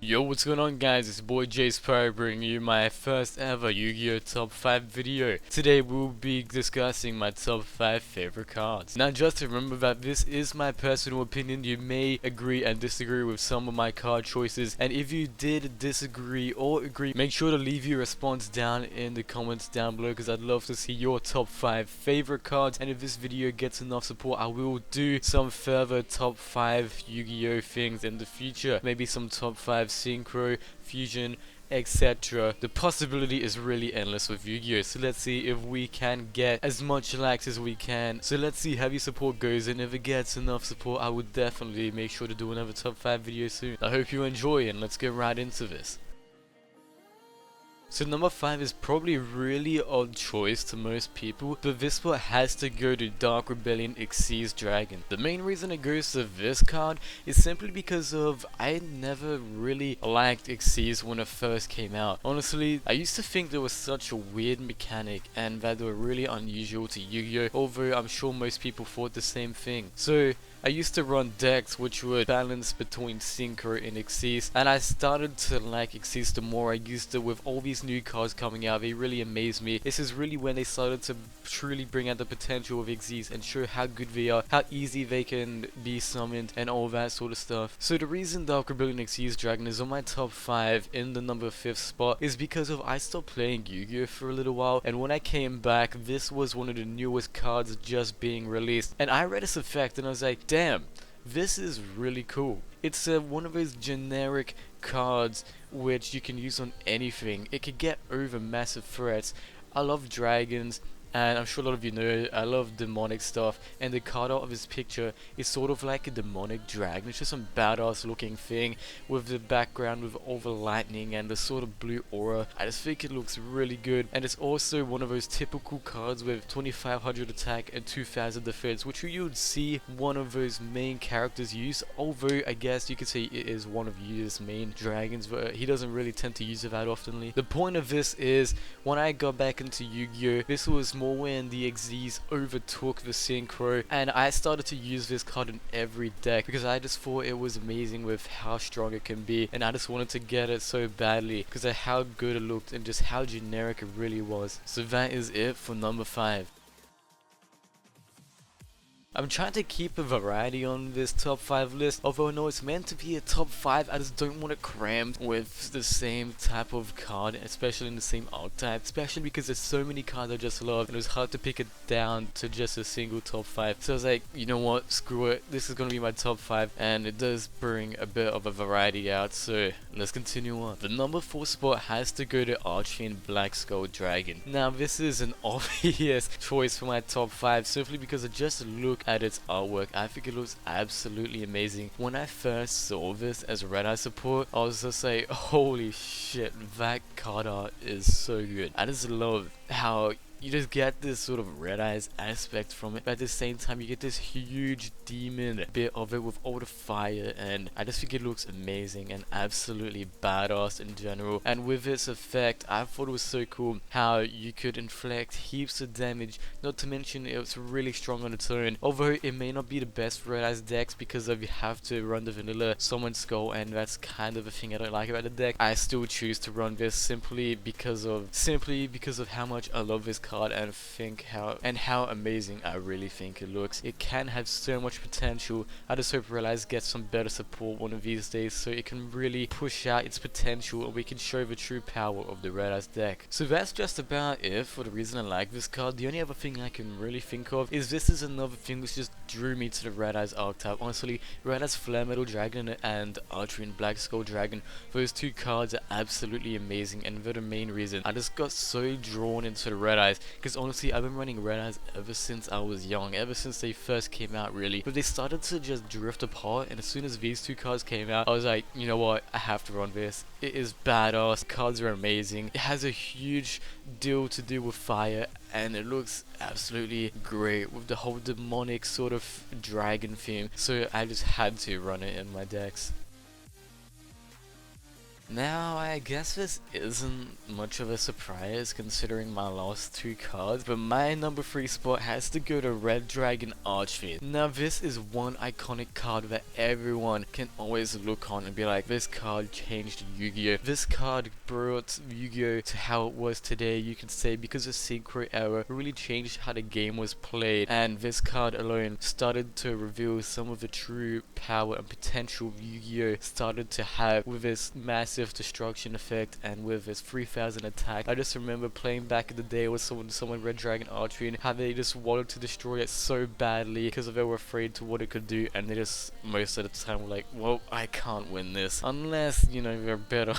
Yo, what's going on guys, it's your boy JaicePyro bringing you my first ever Yu-Gi-Oh! Top 5 video. Today we'll be discussing my top 5 favorite cards. Now just remember that this is my personal opinion, you may agree and disagree with some of my card choices, and if you did disagree or agree, make sure to leave your response down in the comments down below, because I'd love to see your top 5 favorite cards, and if this video gets enough support I will do some further top 5 Yu-Gi-Oh! Things in the future, maybe some top 5 synchro, fusion, etc. The possibility is really endless with Yu-Gi-Oh! So let's see if we can get as much likes as we can. So let's see how your support goes, and if it gets enough support I would definitely make sure to do another top 5 video soon. I hope you enjoy, and let's get right into this. So number 5 is probably a really odd choice to most people, but this spot has to go to Dark Rebellion Xyz Dragon. The main reason it goes to this card is simply because of I never really liked Xyz when it first came out. Honestly, I used to think there was such a weird mechanic and that they were really unusual to Yu-Gi-Oh! Although I'm sure most people thought the same thing. So I used to run decks which would balance between Synchro and Xyz, and I started to like Xyz the more I used it. With all these new cards coming out, they really amazed me. This is really when they started to truly bring out the potential of Xyz and show how good they are, how easy they can be summoned and all that sort of stuff. So the reason Dark Rebellion Xyz Dragon is on my top 5 in the number 5th spot is because of I stopped playing Yu-Gi-Oh! For a little while, and when I came back this was one of the newest cards just being released, and I read its effect and I was like, damn, this is really cool. It's one of those generic cards which you can use on anything. It could get over massive threats. I love dragons, and I'm sure a lot of you know I love demonic stuff, and the card art of his picture is sort of like a demonic dragon. It's just some badass looking thing with the background with all the lightning and the sort of blue aura. I just think it looks really good, and it's also one of those typical cards with 2500 attack and 2000 defense, which you would see one of those main characters use, although I guess you could say it is one of Yu's main dragons, but he doesn't really tend to use it that oftenly. The point of this is, when I got back into Yu-Gi-Oh! This was more when the Xyz overtook the Synchro, and I started to use this card in every deck because I just thought it was amazing with how strong it can be, and I just wanted to get it so badly because of how good it looked and just how generic it really was. So that is it for number 5. I'm trying to keep a variety on this top 5 list, although I know it's meant to be a top 5, I just don't want it crammed with the same type of card, especially in the same archetype, especially because there's so many cards I just love, and it was hard to pick it down to just a single top 5. So I was like, you know what, screw it, this is gonna be my top 5, and it does bring a bit of a variety out, so let's continue on. The number 4 spot has to go to ARCHFIEND Black Skull Dragon. Now this is an obvious choice for my top 5, simply because I just look at its artwork. I think it looks absolutely amazing. When I first saw this as Red Eye support, I was just like, holy shit, that card art is so good. I just love how you just get this sort of Red Eyes aspect from it, but at the same time you get this huge demon bit of it with all the fire, and I just think it looks amazing and absolutely badass in general. And with its effect, I thought it was so cool how you could inflict heaps of damage, not to mention it was really strong on its own, although it may not be the best for Red Eyes decks because of you have to run the vanilla Summon Skull, and that's kind of a thing I don't like about the deck. I still choose to run this simply because of how much I love this card and think how amazing I really think it looks. It can have so much potential. I just hope Red Eyes gets some better support one of these days so it can really push out its potential and we can show the true power of the Red Eyes deck. So that's just about it for the reason I like this card. The only other thing I can really think of is this is another thing which just drew me to the Red Eyes archetype. Honestly, Red Eyes Flare Metal Dragon and ARCHFIEND Black Skull Dragon, those two cards are absolutely amazing, and they're the main reason I just got so drawn into the Red Eyes, because honestly I've been running Red Eyes ever since I was young, ever since they first came out really, but they started to just drift apart, and as soon as these two cards came out I was like, you know what, I have to run this. It is badass, cards are amazing, it has a huge deal to do with fire, and it looks absolutely great with the whole demonic sort of dragon theme, so I just had to run it in my decks. Now, I guess this isn't much of a surprise considering my last two cards, but my number 3 spot has to go to Red Dragon ARCHFIEND. Now, this is one iconic card that everyone can always look on and be like, this card changed Yu-Gi-Oh! This card brought Yu-Gi-Oh! To how it was today, you can say, because the Synchro era really changed how the game was played, and this card alone started to reveal some of the true power and potential Yu-Gi-Oh! Started to have with its massive destruction effect and with its 3000 attack. I just remember playing back in the day with someone Red Dragon ARCHFIEND, how they just wanted to destroy it so badly because they were afraid to what it could do, and they just most of the time were like, well, I can't win this unless, you know, they're better.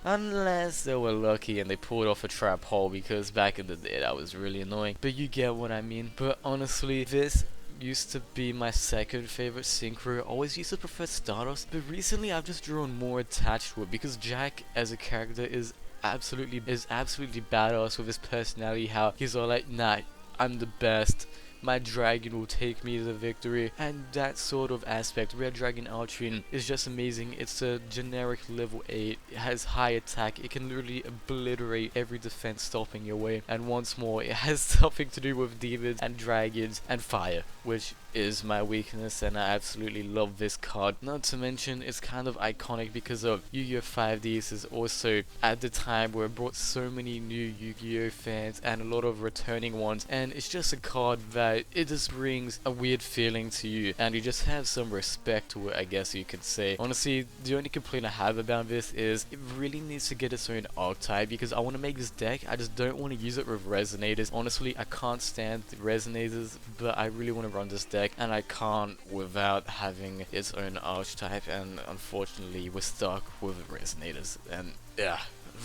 Unless they were lucky and they pulled off a trap hole, because back in the day that was really annoying, but you get what I mean. But honestly, this used to be my second favorite synchro. Always used to prefer Stardust, but recently I've just grown more attached to it because Jack as a character is absolutely badass with his personality. How he's all like, nah, I'm the best, my dragon will take me to the victory, and that sort of aspect. Red Dragon ARCHFIEND is just amazing. It's a generic level 8, it has high attack, it can literally obliterate every defense stopping your way, and once more, it has something to do with demons and dragons and fire, which is my weakness, and I absolutely love this card. Not to mention, it's kind of iconic because of Yu-Gi-Oh! 5Ds is also at the time where it brought so many new Yu-Gi-Oh! Fans and a lot of returning ones, and it's just a card that it just brings a weird feeling to you, and you just have some respect to it, I guess you could say. Honestly, the only complaint I have about this is it really needs to get its own archetype, because I want to make this deck, I just don't want to use it with resonators. Honestly, I can't stand the resonators, but I really want to run this deck, and I can't without having its own archetype, and unfortunately we're stuck with resonators, and yeah,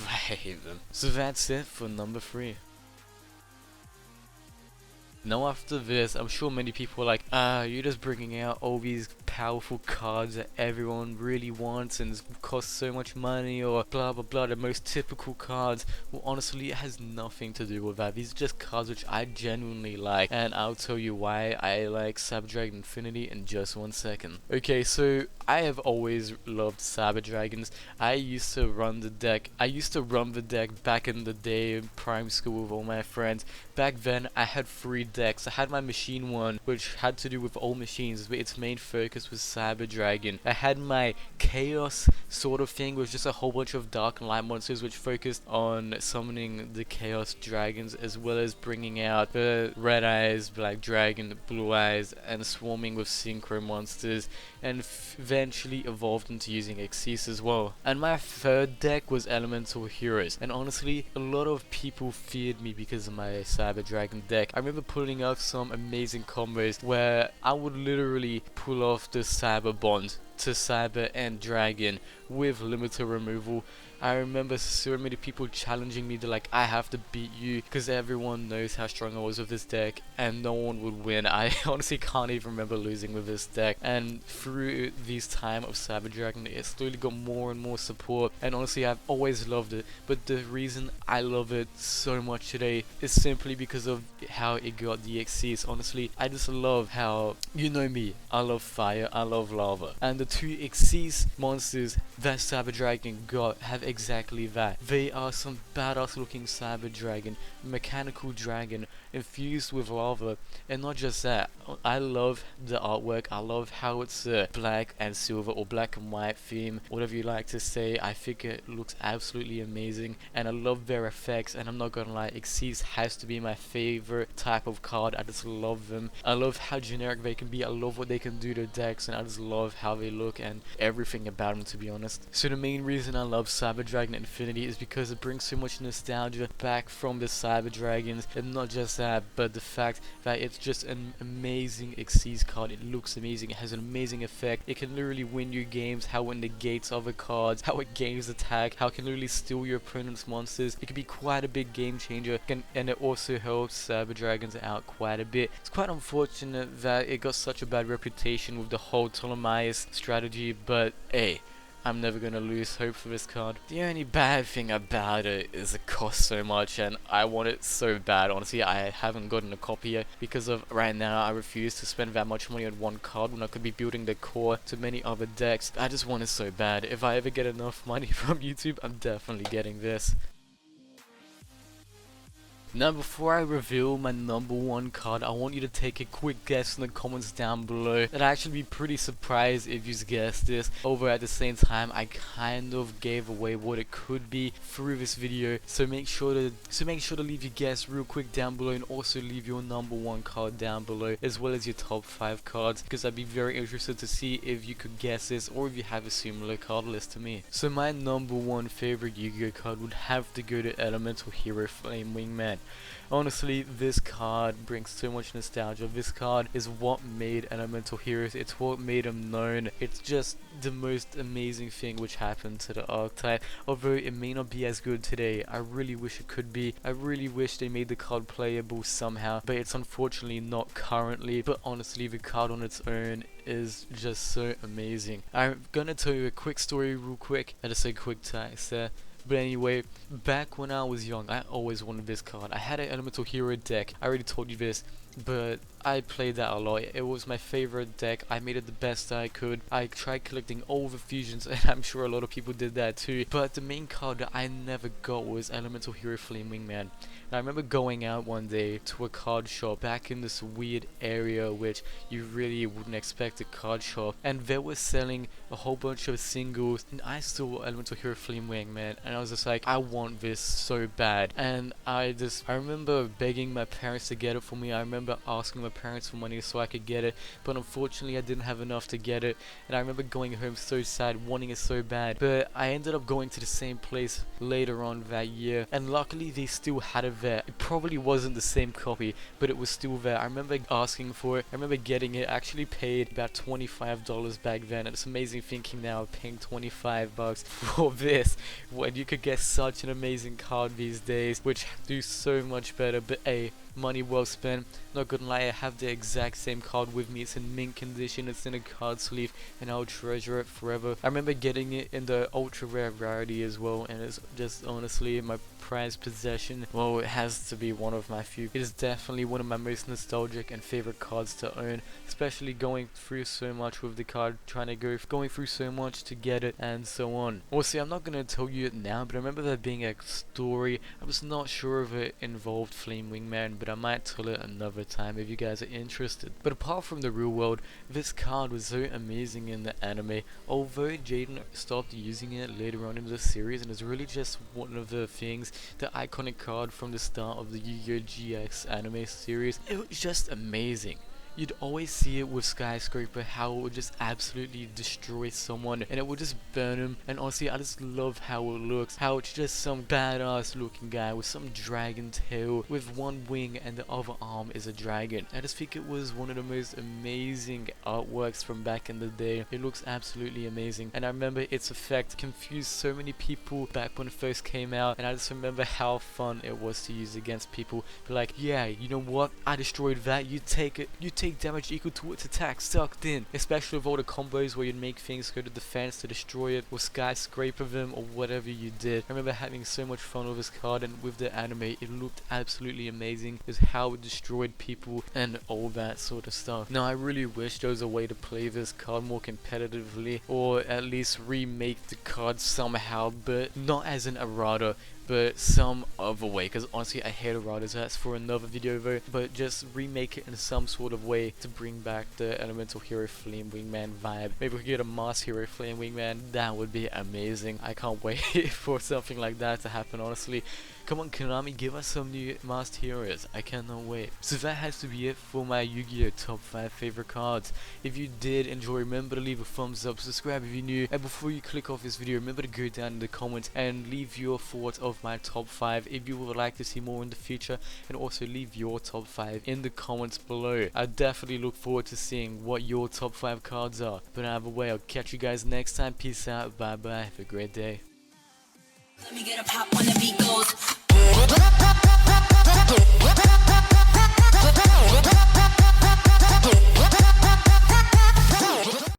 I hate them. So that's it for number 3. Now after this, I'm sure many people are like, you're just bringing out all these powerful cards that everyone really wants and cost so much money, or blah blah blah, the most typical cards. Well, honestly, it has nothing to do with that. These are just cards which I genuinely like, and I'll tell you why I like Cyber Dragon Infinity in just 1 second. Okay, so I have always loved Cyber Dragons. I used to run the deck back in the day in prime school with all my friends. Back then, I had 3 decks. I had my machine one, which had to do with all machines, but its main focus was Cyber Dragon. I had my chaos sort of thing, with just a whole bunch of dark and light monsters, which focused on summoning the chaos dragons, as well as bringing out the red eyes, black dragon, blue eyes, and swarming with synchro monsters, and eventually evolved into using Xyz as well. And my third deck was Elemental Heroes, and honestly, a lot of people feared me because of my Cyber Dragon deck. I remember pulling off some amazing combos where I would literally pull off the Cyber Bond to Cyber and Dragon with limiter removal. I remember so many people challenging me to like, I have to beat you, because everyone knows how strong I was with this deck and no one would win. I honestly can't even remember losing with this deck, and through this time of Cyber Dragon it slowly got more and more support, and honestly I've always loved it. But the reason I love it so much today is simply because of how it got the Xyz. Honestly, I just love how, you know me, I love fire, I love lava, and the 2 Xyz monsters that Cyber Dragon got have exactly that. They are some badass looking Cyber Dragon, mechanical dragon infused with lava, and not just that, I love the artwork. I love how it's black and silver, or black and white theme, whatever you like to say. I think it looks absolutely amazing, and I love their effects, and I'm not gonna lie, Xyz has to be my favorite type of card. I just love them. I love how generic they can be, I love what they can do to decks, and I just love how they look and everything about them, to be honest. So the main reason I love Cyber Dragon Infinity is because it brings so much nostalgia back from the Cyber Dragons, and not just that, but the fact that it's just an amazing Xyz card. It looks amazing, it has an amazing effect, it can literally win your games, how it negates other cards, how it gains attack, how it can literally steal your opponent's monsters. It can be quite a big game changer, and it also helps Cyber Dragons out quite a bit. It's quite unfortunate that it got such a bad reputation with the whole Ptolemaios strategy, but hey, I'm never gonna lose hope for this card. The only bad thing about it is it costs so much, and I want it so bad. Honestly, I haven't gotten a copy yet because of right now I refuse to spend that much money on one card when I could be building the core to many other decks. I just want it so bad. If I ever get enough money from YouTube, I'm definitely getting this. Now, before I reveal my number one card, I want you to take a quick guess in the comments down below. I'd actually be pretty surprised if you guessed this. Over at the same time, I kind of gave away what it could be through this video. So make sure to leave your guess real quick down below, and also leave your number one card down below, as well as your top 5 cards, because I'd be very interested to see if you could guess this or if you have a similar card list to me. So my number one favorite Yu-Gi-Oh card would have to go to Elemental Hero Flame Wingman. Honestly, this card brings so much nostalgia. This card is what made Elemental Heroes. It's what made them known. It's just the most amazing thing which happened to the archetype. Although it may not be as good today, I really wish it could be. I really wish they made the card playable somehow, but it's unfortunately not currently. But honestly, the card on its own is just so amazing. I'm gonna tell you a quick story real quick. I just say quick text there. But anyway, back when I was young, I always wanted this card. I had an Elemental Hero deck. I already told you this, but I played that a lot. It was my favorite deck. I made it the best I could. I tried collecting all the fusions, and I'm sure a lot of people did that too. But the main card that I never got was Elemental Hero Flame Wingman. And I remember going out one day to a card shop back in this weird area which you really wouldn't expect a card shop, and they were selling a whole bunch of singles, and I saw Elemental Hero Flame Wingman, and I was just like, I want this so bad. And I remember begging my parents to get it for me. I remember asking my parents for money so I could get it, but unfortunately I didn't have enough to get it. And I remember going home so sad, wanting it so bad. But I ended up going to the same place later on that year, and luckily they still had it there. It probably wasn't the same copy, but it was still there. I remember asking for it. I remember getting it. I actually paid about $25 back then, and it's amazing thinking now paying $25 for this when you could get such an amazing card these days, which do so much better. But hey, money well spent. Not gonna lie, I have the exact same card with me. It's in mint condition, it's in a card sleeve, and I'll treasure it forever. I remember getting it in the ultra rare rarity as well, and it's just honestly my prized possession. Well, it has to be one of my few. It is definitely one of my most nostalgic and favorite cards to own, especially going through so much with the card, going through so much to get it, and so on. Also, I'm not gonna tell you it now, but I remember there being a story. I was not sure if it involved Flame Wingman, but I might tell it another time if you guys are interested. But apart from the real world, this card was so amazing in the anime. Although Jaiden stopped using it later on in the series, and it's really just one of the things, the iconic card from the start of the Yu-Gi-Oh! GX anime series. It was just amazing. You'd always see it with Skyscraper, how it would just absolutely destroy someone and it would just burn him. And honestly, I just love how it looks, how it's just some badass looking guy with some dragon tail with one wing and the other arm is a dragon. I just think it was one of the most amazing artworks from back in the day. It looks absolutely amazing, and I remember its effect confused so many people back when it first came out, and I just remember how fun it was to use against people. But like, yeah, you know what, I destroyed that, you take damage equal to its attack sucked in, especially with all the combos where you'd make things go to defense to destroy it or skyscraper them or whatever you did. I remember having so much fun with this card, and with the anime it looked absolutely amazing is how it destroyed people and all that sort of stuff. Now I really wish there was a way to play this card more competitively, or at least remake the card somehow, but not as an errata, but some other way, because honestly I hate erratas. That's for another video though, but just remake it in some sort of way to bring back the Elemental Hero Flame Wingman vibe. Maybe we could get a Masked Hero Flame Wingman. That would be amazing. I can't wait for something like that to happen, honestly. Come on Konami, give us some new Masked Heroes. I cannot wait. So that has to be it for my Yu-Gi-Oh! Top 5 favorite cards. If you did enjoy, remember to leave a thumbs up, subscribe if you're new, and before you click off this video, remember to go down in the comments and leave your thoughts of my top 5 if you would like to see more in the future, and also leave your top 5 in the comments below. I definitely look forward to seeing what your top 5 cards are. But either way, I'll catch you guys next time. Peace out, bye bye, have a great day. Let me get a pop when the beat goes.